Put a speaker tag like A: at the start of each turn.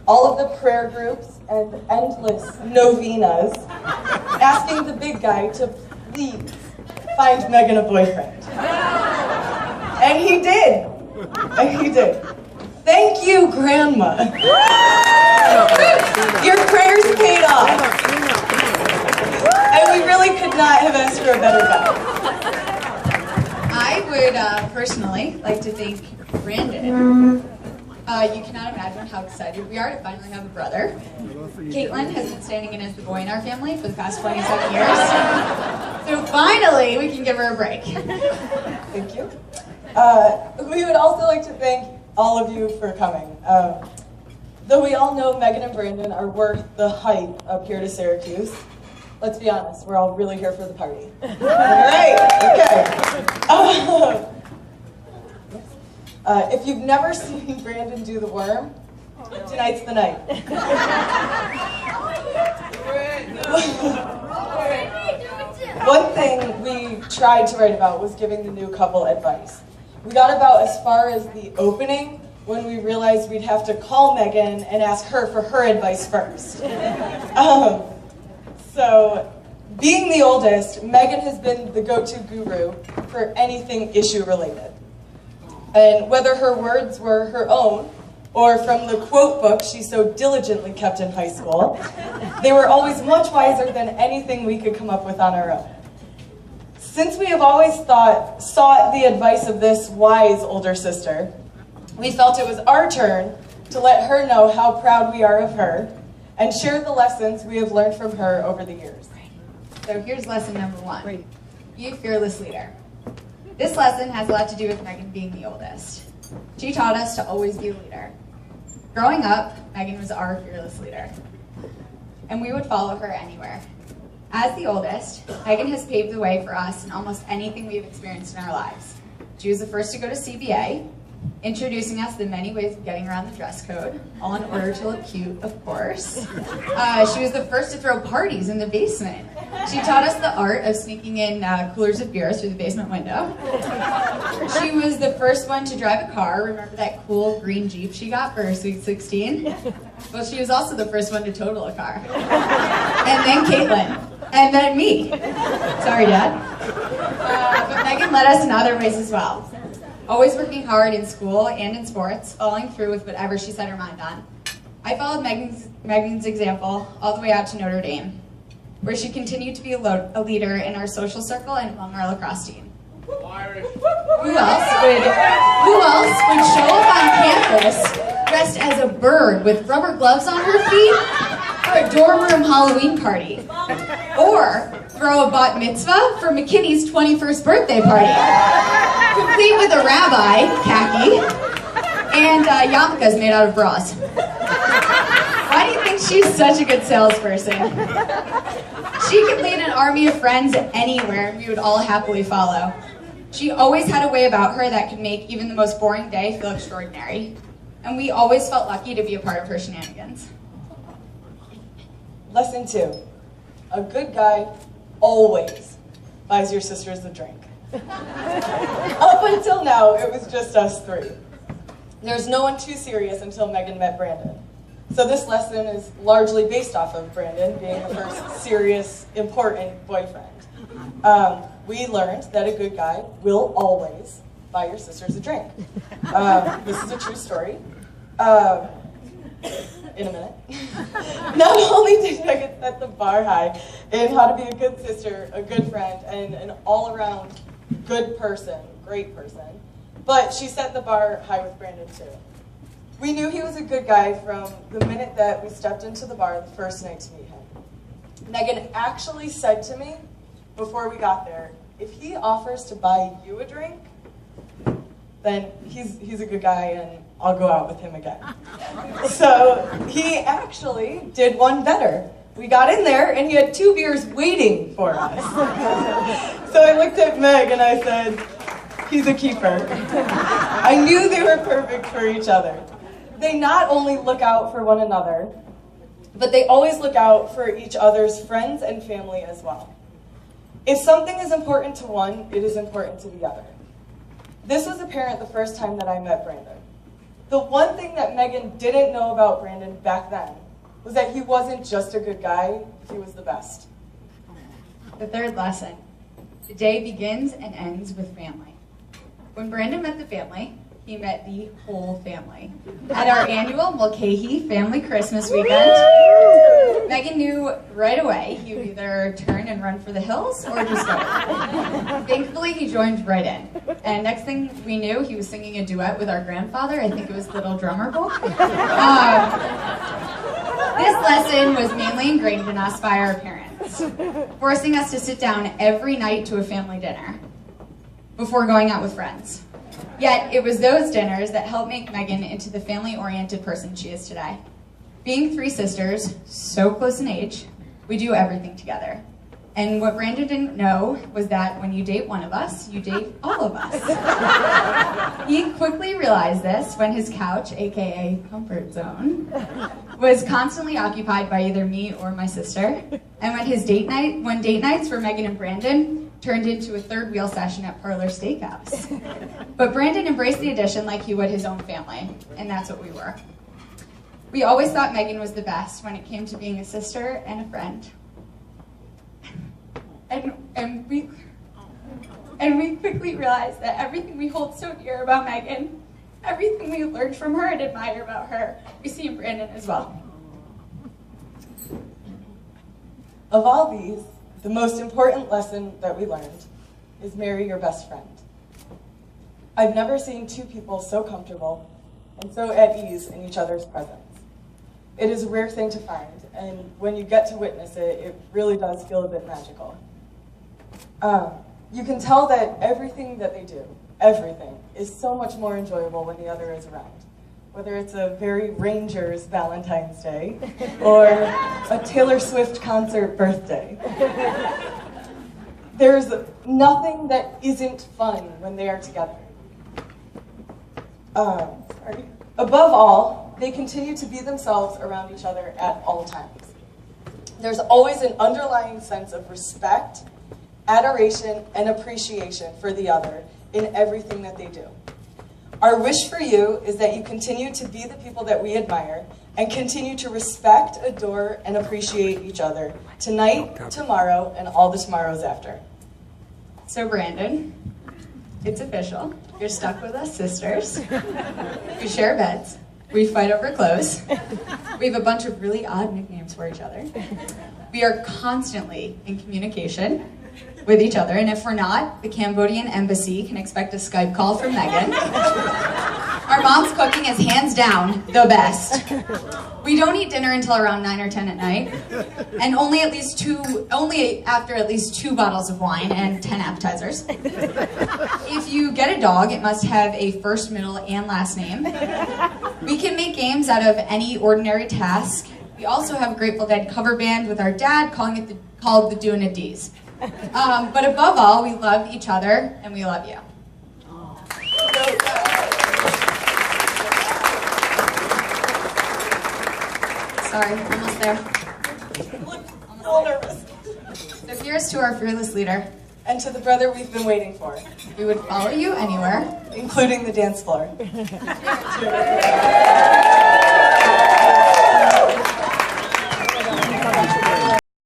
A: all of the prayer groups and endless novenas, asking the big guy to please find Megan a boyfriend. And he did. And he did. Thank you, Grandma. Your prayers paid off. And we really could not have asked for a better guy.
B: I would personally like to thank Brandon. You cannot imagine how excited we are to finally have a brother. Caitlin has been standing in as the boy in our family for the past 27 years. So finally, we can give her a break.
A: Thank you. We would also like to thank all of you for coming. Though we all know Megan and Brandon are worth the hype up here to Syracuse, let's be honest, we're all really here for the party. All right, okay. If you've never seen Brandon do the worm, tonight's the night. One thing we tried to write about was giving the new couple advice. We got about as far as the opening when we realized we'd have to call Megan and ask her for her advice first. So, being the oldest, Megan has been the go-to guru for anything issue-related. And whether her words were her own, or from the quote book she so diligently kept in high school, they were always much wiser than anything we could come up with on our own. Since we have always sought the advice of this wise older sister, we felt it was our turn to let her know how proud we are of her and share the lessons we have learned from her over the years.
B: So here's lesson number 1. Be a fearless leader. This lesson has a lot to do with Megan being the oldest. She taught us to always be a leader. Growing up, Megan was our fearless leader, and we would follow her anywhere. As the oldest, Megan has paved the way for us in almost anything we've experienced in our lives. She was the first to go to CBA, introducing us to the many ways of getting around the dress code, all in order to look cute, of course. She was the first to throw parties in the basement. She taught us the art of sneaking in coolers of beer through the basement window. She was the first one to drive a car. Remember that cool green Jeep she got for her Sweet 16? Well, she was also the first one to total a car. And then Caitlin. And then me. Sorry, Dad. But Megan led us in other ways as well. Always working hard in school and in sports, following through with whatever she set her mind on. I followed Megan's example all the way out to Notre Dame, where she continued to be a leader in our social circle and among our lacrosse team. Who else would show up on campus dressed as a bird with rubber gloves on her feet for a dorm room Halloween party? Or throw a bat mitzvah for McKinney's 21st birthday party, complete with a rabbi, khaki, and yarmulkes made out of bras. Why do you think she's such a good salesperson? She could lead an army of friends anywhere and we would all happily follow. She always had a way about her that could make even the most boring day feel extraordinary. And we always felt lucky to be a part of her shenanigans.
A: Lesson 2. A good guy always buys your sisters a drink. Up until now, it was just us 3. There's no one too serious until Megan met Brandon. So this lesson is largely based off of Brandon being the first serious, important boyfriend. We learned that a good guy will always buy your sisters a drink. This is a true story. In a minute. Not only did Megan set the bar high in how to be a good sister, a good friend, and an all-around good person, great person, but she set the bar high with Brandon too. We knew he was a good guy from the minute that we stepped into the bar the first night to meet him. Megan actually said to me before we got there, if he offers to buy you a drink, then he's a good guy and I'll go out with him again. So he actually did one better. We got in there and he had 2 beers waiting for us. So I looked at Meg and I said, he's a keeper. I knew they were perfect for each other. They not only look out for one another, but they always look out for each other's friends and family as well. If something is important to one, it is important to the other. This was apparent the first time that I met Brandon. The one thing that Megan didn't know about Brandon back then was that he wasn't just a good guy, he was the best.
B: The third lesson. The day begins and ends with family. When Brandon met the family, he met the whole family. At our annual Mulcahy Family Christmas weekend, Megan knew right away he would either turn and run for the hills or just go. Thankfully, he joined right in. And next thing we knew, he was singing a duet with our grandfather. I think it was Little Drummer Boy. This lesson was mainly ingrained in us by our parents, forcing us to sit down every night to a family dinner before going out with friends. Yet, it was those dinners that helped make Megan into the family-oriented person she is today. Being three sisters, so close in age, we do everything together. And what Brandon didn't know was that when you date one of us, you date all of us. He quickly realized this when his couch, aka comfort zone, was constantly occupied by either me or my sister. And when date nights for Megan and Brandon turned into a third wheel session at Parlor Steakhouse. But Brandon embraced the addition like he would his own family, and that's what we were. We always thought Megan was the best when it came to being a sister and a friend. And we quickly realized that everything we hold so dear about Megan, everything we learned from her and admire about her, we see in Brandon as well.
A: Of all these, the most important lesson that we learned is marry your best friend. I've never seen two people so comfortable and so at ease in each other's presence. It is a rare thing to find, and when you get to witness it, it really does feel a bit magical. You can tell that everything that they do, everything, is so much more enjoyable when the other is around. Whether it's a very Rangers Valentine's Day or a Taylor Swift concert birthday. There's nothing that isn't fun when they are together. Above all, they continue to be themselves around each other at all times. There's always an underlying sense of respect, adoration, and appreciation for the other in everything that they do. Our wish for you is that you continue to be the people that we admire and continue to respect, adore, and appreciate each other tonight, tomorrow, and all the tomorrows after.
B: So Brandon, it's official. You're stuck with us sisters. We share beds. We fight over clothes. We have a bunch of really odd nicknames for each other. We are constantly in communication with each other, and if we're not, the Cambodian embassy can expect a Skype call from Megan. Our mom's cooking is hands down the best. We don't eat dinner until around 9 or 10 at night, and only after at least 2 bottles of wine and 10 appetizers. If you get a dog, it must have a first, middle, and last name. We can make games out of any ordinary task. We also have a Grateful Dead cover band with our dad called the Doin' It D's. But above all, we love each other and we love you. Sorry, almost there.
A: I'm a little nervous.
B: So here's to our fearless leader.
A: And to the brother we've been waiting for.
B: We would follow you anywhere,
A: including the dance floor.